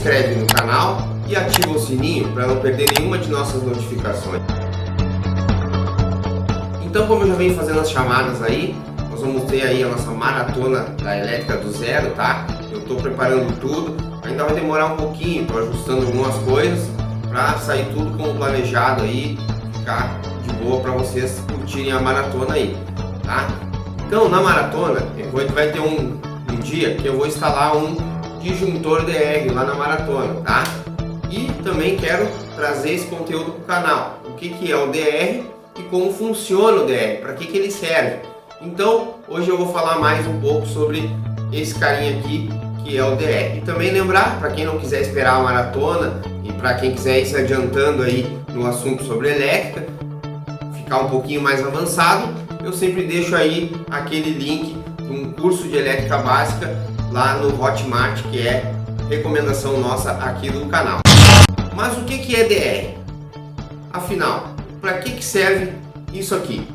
inscreve no canal e ativa o sininho para não perder nenhuma de nossas notificações. Então, como eu já venho fazendo as chamadas aí, nós vamos ter aí a nossa maratona da elétrica do zero, tá? Eu estou preparando tudo, ainda vai demorar um pouquinho, estou ajustando algumas coisas para sair tudo como planejado aí, ficar de boa para vocês curtirem a maratona aí, tá? Então, na maratona, vai ter um dia que eu vou instalar um disjuntor DR lá na maratona, tá? E também quero trazer esse conteúdo para o canal. O que é o DR e como funciona o DR, para que ele serve. Então, hoje eu vou falar mais um pouco sobre esse carinha aqui, que é o DR. E também lembrar, para quem não quiser esperar a maratona e para quem quiser ir se adiantando aí no assunto sobre elétrica, ficar um pouquinho mais avançado, eu sempre deixo aí aquele link de um curso de elétrica básica lá no Hotmart, que é recomendação nossa aqui do canal. Mas o que é DR? Afinal, para que serve isso aqui?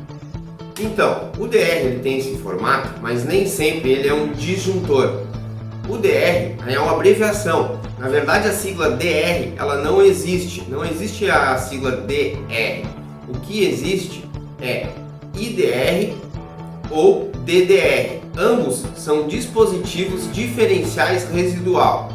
Então, o DR ele tem esse formato, mas nem sempre ele é um disjuntor. O DR é uma abreviação. Na verdade, a sigla DR ela não existe. Não existe a sigla DR. O que existe é IDR ou DDR. Ambos são dispositivos diferenciais residual,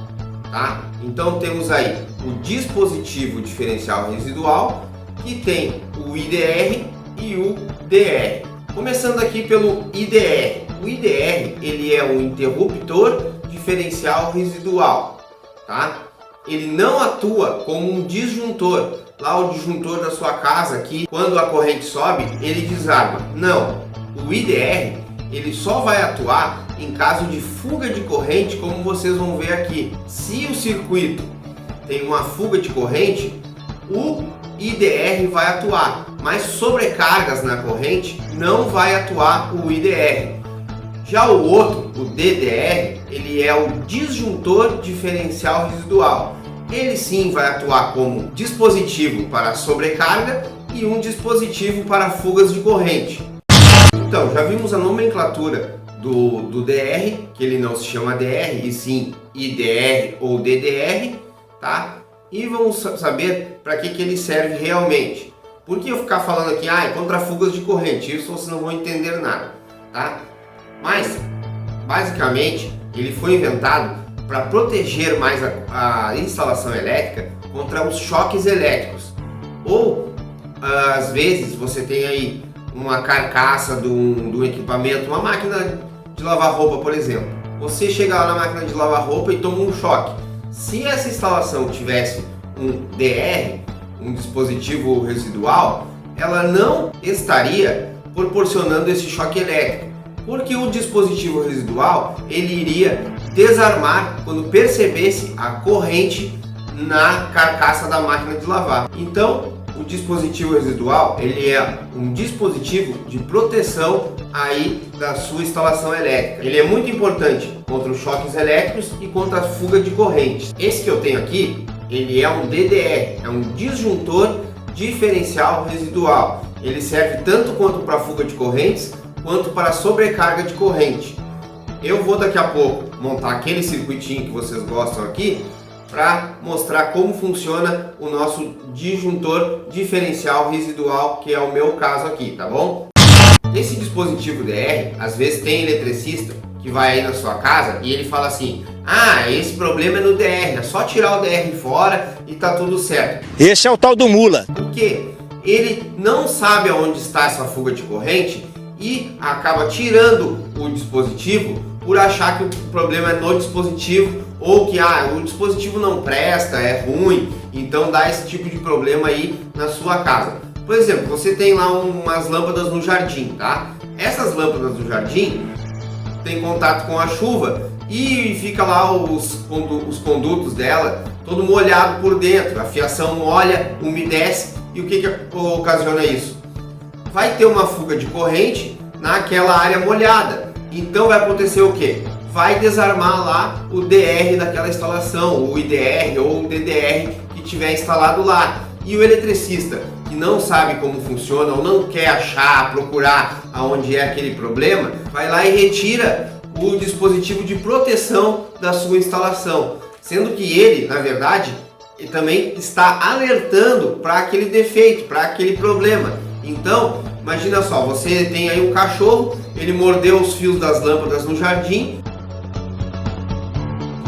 tá? Então temos aí o dispositivo diferencial residual, que tem o IDR e o DR. Começando aqui pelo IDR. O IDR ele é um interruptor diferencial residual, tá? Ele não atua como um disjuntor. Lá o disjuntor da sua casa aqui, quando a corrente sobe, ele desarma. Não, o IDR ele só vai atuar em caso de fuga de corrente, como vocês vão ver aqui. Se o circuito tem uma fuga de corrente, o IDR vai atuar, mas sobrecargas na corrente não vai atuar o IDR. Já o outro, o DDR, ele é o disjuntor diferencial residual. Ele sim vai atuar como dispositivo para sobrecarga e um dispositivo para fugas de corrente. Então, já vimos a nomenclatura do DR, que ele não se chama DR, e sim IDR ou DDR, tá? E vamos saber para que ele serve realmente. Por que eu ficar falando aqui, contra fugas de corrente? Isso vocês não vão entender nada, tá? Mas, basicamente, ele foi inventado para proteger mais a instalação elétrica contra os choques elétricos. Ou, às vezes, você tem aí uma carcaça do equipamento, uma máquina de lavar roupa, por exemplo. Você chega lá na máquina de lavar roupa e toma um choque. Se essa instalação tivesse um DR, um dispositivo residual, ela não estaria proporcionando esse choque elétrico, porque o dispositivo residual ele iria desarmar quando percebesse a corrente na carcaça da máquina de lavar. Então, o dispositivo residual ele é um dispositivo de proteção aí da sua instalação elétrica. Ele é muito importante contra os choques elétricos e contra a fuga de correntes. Esse que eu tenho aqui, ele é um DDR, é um disjuntor diferencial residual. Ele serve tanto quanto para fuga de correntes quanto para sobrecarga de corrente. Eu vou daqui a pouco montar aquele circuitinho que vocês gostam aqui para mostrar como funciona o nosso disjuntor diferencial residual, que é o meu caso aqui, tá bom? Esse dispositivo DR, às vezes tem eletricista que vai aí na sua casa e ele fala assim: esse problema é no DR, é só tirar o DR fora e tá tudo certo. Esse é o tal do mula. Por quê? Ele não sabe aonde está essa fuga de corrente e acaba tirando o dispositivo por achar que o problema é no dispositivo, ou que o dispositivo não presta, é ruim, então dá esse tipo de problema aí na sua casa. Por exemplo, você tem lá umas lâmpadas no jardim, tá? Essas lâmpadas no jardim têm contato com a chuva e fica lá os condutos dela todo molhado por dentro, a fiação molha, umedece, e o que ocasiona isso? Vai ter uma fuga de corrente naquela área molhada, então vai acontecer o quê? Vai desarmar lá o DR daquela instalação, o IDR ou o DDR que tiver instalado lá. E o eletricista que não sabe como funciona ou não quer achar, procurar aonde é aquele problema, vai lá e retira o dispositivo de proteção da sua instalação. sendo que ele, na verdade, ele também está alertando para aquele defeito, para aquele problema. Então, imagina só, você tem aí um cachorro, ele mordeu os fios das lâmpadas no jardim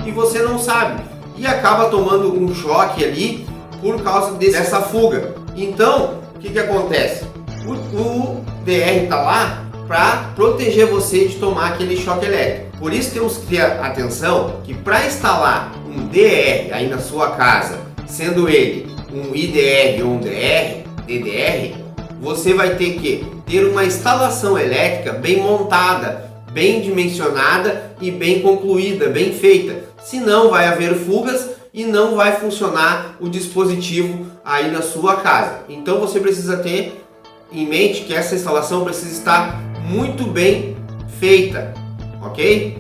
e você não sabe, e acaba tomando um choque ali por causa dessa fuga. Então, o que acontece? O DR está lá para proteger você de tomar aquele choque elétrico. Por isso temos que ter atenção que para instalar um DR aí na sua casa, sendo ele um IDR ou um DDR, você vai ter que ter uma instalação elétrica bem montada, bem dimensionada e bem concluída, bem feita. Senão vai haver fugas e não vai funcionar o dispositivo aí na sua casa. Então você precisa ter em mente que essa instalação precisa estar muito bem feita, ok?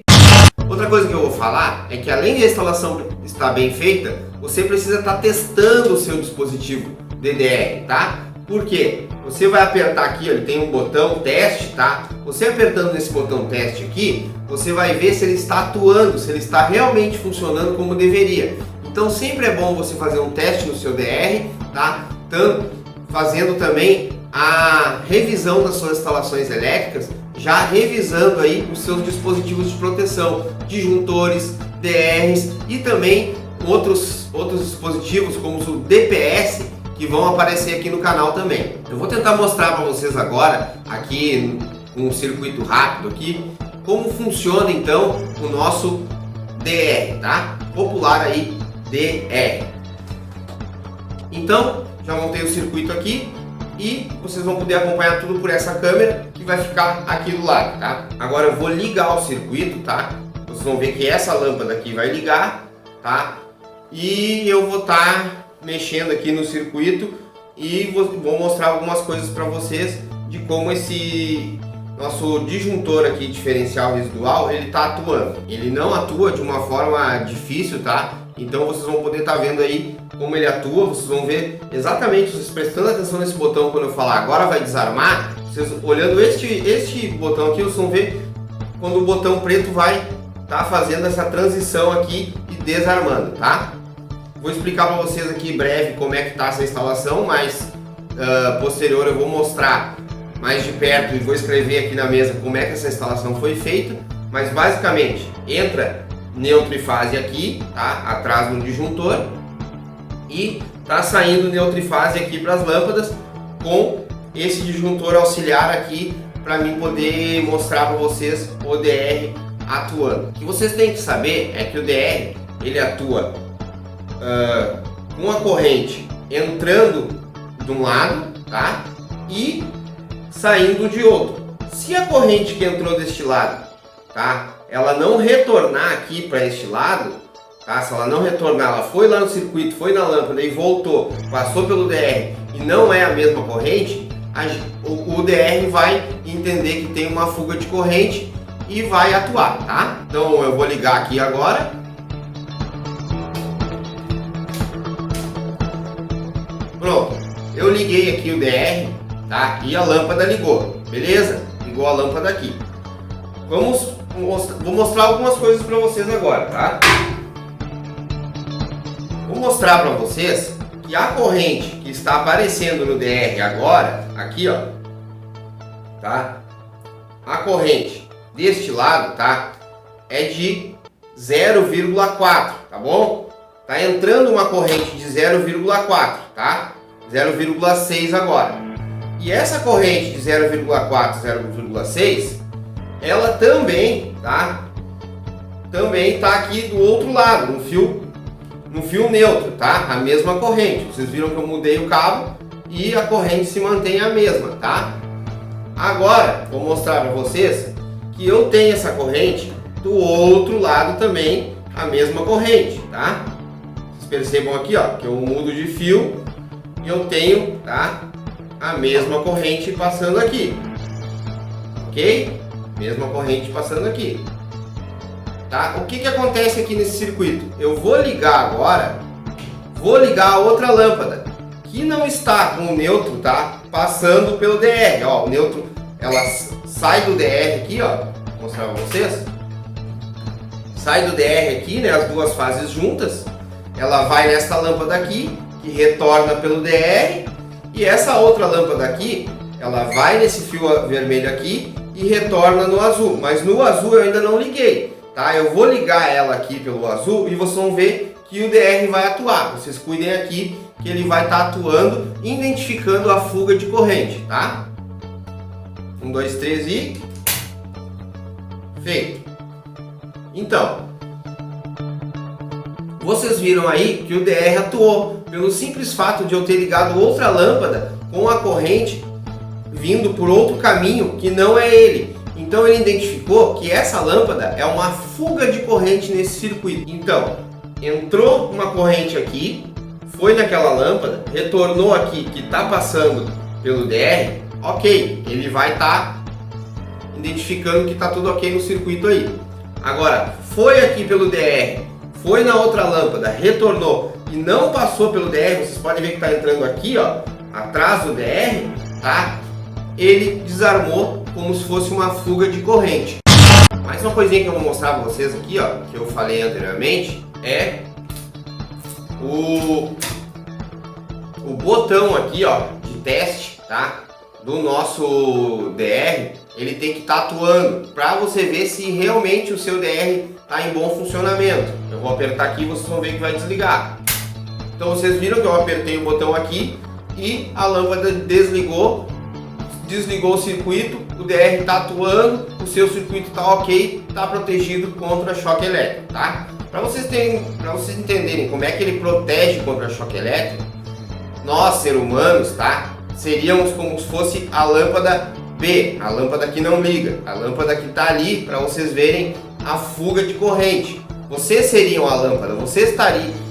Outra coisa que eu vou falar é que além da instalação estar bem feita, você precisa estar testando o seu dispositivo DDR, tá? Por quê? Você vai apertar aqui, ó, ele tem um botão teste, tá? Você apertando nesse botão teste aqui, você vai ver se ele está atuando, se ele está realmente funcionando como deveria. Então sempre é bom você fazer um teste no seu DR, tá? Fazendo também a revisão das suas instalações elétricas, já revisando aí os seus dispositivos de proteção, disjuntores, DRs e também outros dispositivos como o DPS, que vão aparecer aqui no canal também. Eu vou tentar mostrar para vocês agora, aqui um circuito rápido aqui, como funciona então o nosso DR, tá? Popular aí, DR. Então, já montei o circuito aqui e vocês vão poder acompanhar tudo por essa câmera que vai ficar aqui do lado, tá? Agora eu vou ligar o circuito, tá? Vocês vão ver que essa lâmpada aqui vai ligar, tá? E eu vou estar mexendo aqui no circuito e vou mostrar algumas coisas para vocês de como esse nosso disjuntor aqui, diferencial residual, ele está atuando. Ele não atua de uma forma difícil, tá? Então vocês vão poder estar vendo aí como ele atua, vocês vão ver exatamente, vocês prestando atenção nesse botão quando eu falar agora vai desarmar, vocês olhando este botão aqui, vocês vão ver quando o botão preto vai estar fazendo essa transição aqui e desarmando, tá? Vou explicar para vocês aqui em breve como é que está essa instalação, mas posterior eu vou mostrar mais de perto e vou escrever aqui na mesa como é que essa instalação foi feita. Mas basicamente entra neutro e fase aqui, tá? Atrás do disjuntor, e tá saindo neutro e fase aqui para as lâmpadas com esse disjuntor auxiliar aqui para mim poder mostrar para vocês o DR atuando. O que vocês têm que saber é que o DR ele atua com a corrente entrando de um lado, tá? E saindo de outro. Se a corrente que entrou deste lado, tá? Ela não retornar aqui para este lado, tá? Se ela não retornar, ela foi lá no circuito, foi na lâmpada e voltou, passou pelo DR e não é a mesma corrente, o DR vai entender que tem uma fuga de corrente e vai atuar, tá? Então eu vou ligar aqui agora. Pronto, eu liguei aqui o DR, tá? E a lâmpada ligou, beleza? Ligou a lâmpada aqui. Vou mostrar algumas coisas para vocês agora, tá? Vou mostrar para vocês que a corrente que está aparecendo no DR agora, aqui ó, tá? A corrente deste lado, tá? É de 0,4, tá bom? Tá entrando uma corrente de 0,4, tá? 0,6 agora. E essa corrente de 0,4, 0,6, ela também, tá? Também tá aqui do outro lado, no fio neutro, tá? A mesma corrente. Vocês viram que eu mudei o cabo e a corrente se mantém a mesma, tá? Agora, vou mostrar para vocês que eu tenho essa corrente do outro lado também, a mesma corrente, tá? Vocês percebam aqui, ó, que eu mudo de fio e eu tenho, tá? A mesma corrente passando aqui, ok? Mesma corrente passando aqui, tá? O que acontece aqui nesse circuito? Eu vou ligar agora, vou ligar a outra lâmpada que não está com o neutro, tá? Passando pelo DR, ó, o neutro, ela sai do DR aqui, ó, vou mostrar para vocês, sai do DR aqui, né, as duas fases juntas, ela vai nessa lâmpada aqui, que retorna pelo DR, e essa outra lâmpada aqui, ela vai nesse fio vermelho aqui e retorna no azul, mas no azul eu ainda não liguei, tá? Eu vou ligar ela aqui pelo azul e vocês vão ver que o DR vai atuar. Vocês cuidem aqui que ele vai estar atuando, identificando a fuga de corrente, tá? 1, 2, 3 e... feito! Então, vocês viram aí que o DR atuou, pelo simples fato de eu ter ligado outra lâmpada com a corrente vindo por outro caminho que não é ele. Então ele identificou que essa lâmpada é uma fuga de corrente nesse circuito. Então, entrou uma corrente aqui, foi naquela lâmpada, retornou aqui que está passando pelo DR, ok, ele vai estar identificando que está tudo ok no circuito aí. Agora, foi aqui pelo DR, foi na outra lâmpada, retornou e não passou pelo DR, vocês podem ver que está entrando aqui, ó, atrás do DR, tá? Ele desarmou como se fosse uma fuga de corrente. Mais uma coisinha que eu vou mostrar para vocês aqui, ó, que eu falei anteriormente, é o botão aqui, ó, de teste, tá? Do nosso DR, ele tem que estar atuando para você ver se realmente o seu DR está em bom funcionamento. Eu vou apertar aqui e vocês vão ver que vai desligar. Então vocês viram que eu apertei o botão aqui e a lâmpada desligou o circuito, o DR está atuando, o seu circuito está ok, está protegido contra choque elétrico, tá? Para vocês entenderem como é que ele protege contra choque elétrico, nós, seres humanos, tá? Seríamos como se fosse a lâmpada B, a lâmpada que não liga, a lâmpada que está ali para vocês verem a fuga de corrente. Vocês seriam a lâmpada, vocês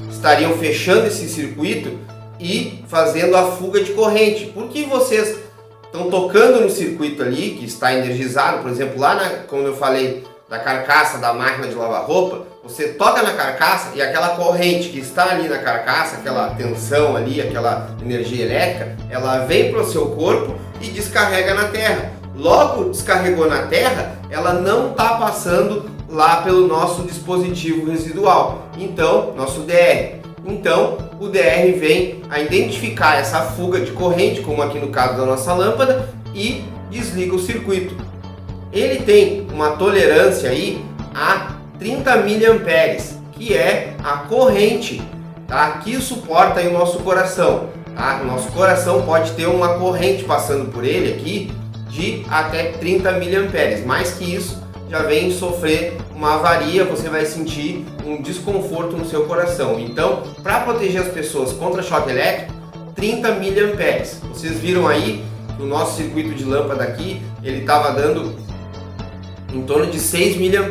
estariam fechando esse circuito e fazendo a fuga de corrente. Porque vocês estão tocando no circuito ali que está energizado, por exemplo, lá como eu falei da carcaça da máquina de lavar roupa, você toca na carcaça e aquela corrente que está ali na carcaça, aquela tensão ali, aquela energia elétrica, ela vem para o seu corpo e descarrega na terra. Logo descarregou na terra, ela não está passando lá pelo nosso dispositivo residual, então nosso DR. Então o DR vem a identificar essa fuga de corrente, como aqui no caso da nossa lâmpada, e desliga o circuito. Ele tem uma tolerância aí a 30 mA, que é a corrente, tá? Que suporta aí o nosso coração, tá? O nosso coração pode ter uma corrente passando por ele aqui de até 30 mA, mais que isso já vem sofrer uma avaria, você vai sentir um desconforto no seu coração. Então, para proteger as pessoas contra choque elétrico, 30 mA. Vocês viram aí no nosso circuito de lâmpada aqui, ele estava dando em torno de 6 mA.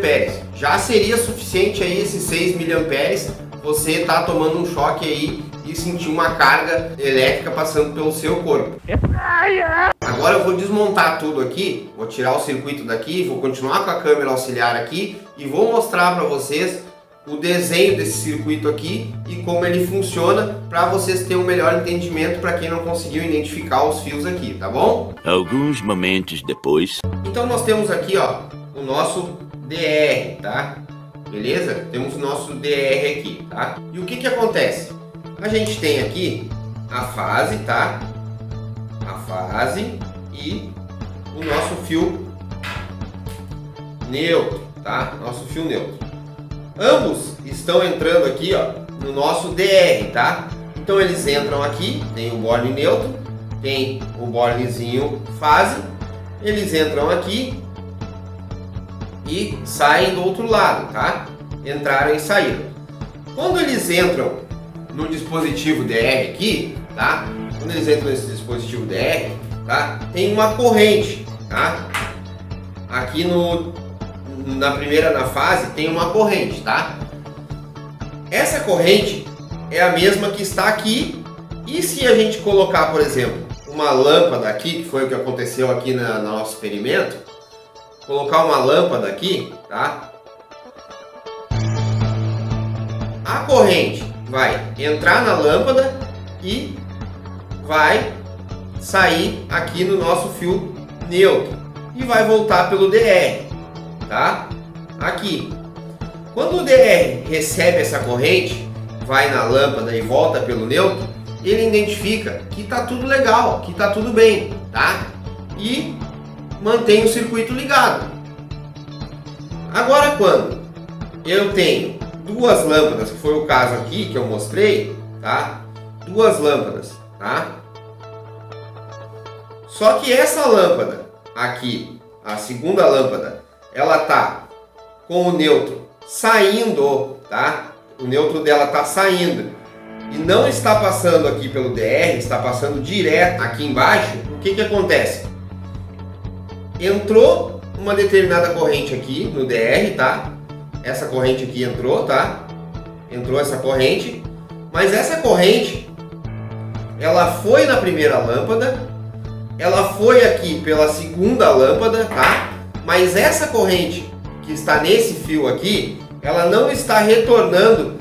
Já seria suficiente aí esses 6 mA você tá tomando um choque aí e sentir uma carga elétrica passando pelo seu corpo. Agora eu vou desmontar tudo aqui, vou tirar o circuito daqui, vou continuar com a câmera auxiliar aqui e vou mostrar para vocês o desenho desse circuito aqui e como ele funciona, para vocês terem um melhor entendimento, para quem não conseguiu identificar os fios aqui, tá bom? Alguns momentos depois. Então nós temos aqui, ó, o nosso DR, tá? Beleza? Temos o nosso DR aqui, tá? E o que que acontece? A gente tem aqui a fase, tá? A fase e o nosso fio neutro, tá? Nosso fio neutro. Ambos estão entrando aqui, ó, no nosso DR, tá? Então eles entram aqui, tem o borne neutro, tem o bornezinho fase, eles entram aqui e saem do outro lado, tá? Entraram e saíram. Quando eles entram no dispositivo DR aqui, tá? Quando eles entram nesse dispositivo DR, tá? Tem uma corrente, tá? Aqui na fase tem uma corrente, tá? Essa corrente é a mesma que está aqui. E se a gente colocar, por exemplo, uma lâmpada aqui, que foi o que aconteceu aqui no nosso experimento, colocar uma lâmpada aqui, tá? A corrente vai entrar na lâmpada e vai sair aqui no nosso fio neutro e vai voltar pelo DR, tá? Aqui. Quando o DR recebe essa corrente, vai na lâmpada e volta pelo neutro, ele identifica que está tudo legal, que está tudo bem, tá? E mantém o circuito ligado. Agora, quando eu tenho duas lâmpadas, que foi o caso aqui que eu mostrei, tá? Duas lâmpadas, tá? Só que essa lâmpada aqui, a segunda lâmpada, ela tá com o neutro saindo, tá? O neutro dela tá saindo e não está passando aqui pelo DR, está passando direto aqui embaixo. O que que acontece? Entrou uma determinada corrente aqui no DR, tá? Essa corrente aqui entrou, tá? Entrou essa corrente, mas essa corrente ela foi na primeira lâmpada, ela foi aqui pela segunda lâmpada, tá? Mas essa corrente que está nesse fio aqui, ela não está retornando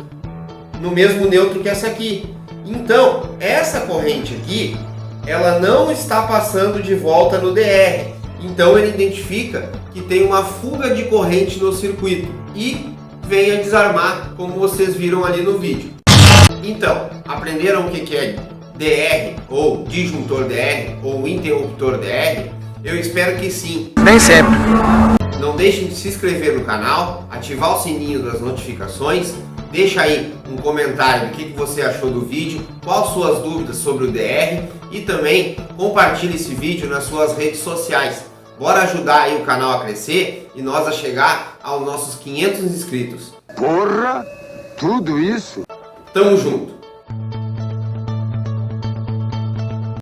no mesmo neutro que essa aqui. Então, essa corrente aqui, ela não está passando de volta no DR. Então ele identifica que tem uma fuga de corrente no circuito e vem a desarmar, como vocês viram ali no vídeo. Então, aprenderam o que é DR, ou disjuntor DR, ou interruptor DR? Eu espero que sim. Nem sempre. Não deixem de se inscrever no canal, ativar o sininho das notificações, deixa aí um comentário do que você achou do vídeo, quais suas dúvidas sobre o DR e também compartilhe esse vídeo nas suas redes sociais. Bora ajudar aí o canal a crescer e nós a chegar aos nossos 500 inscritos. Porra, tudo isso? Tamo junto!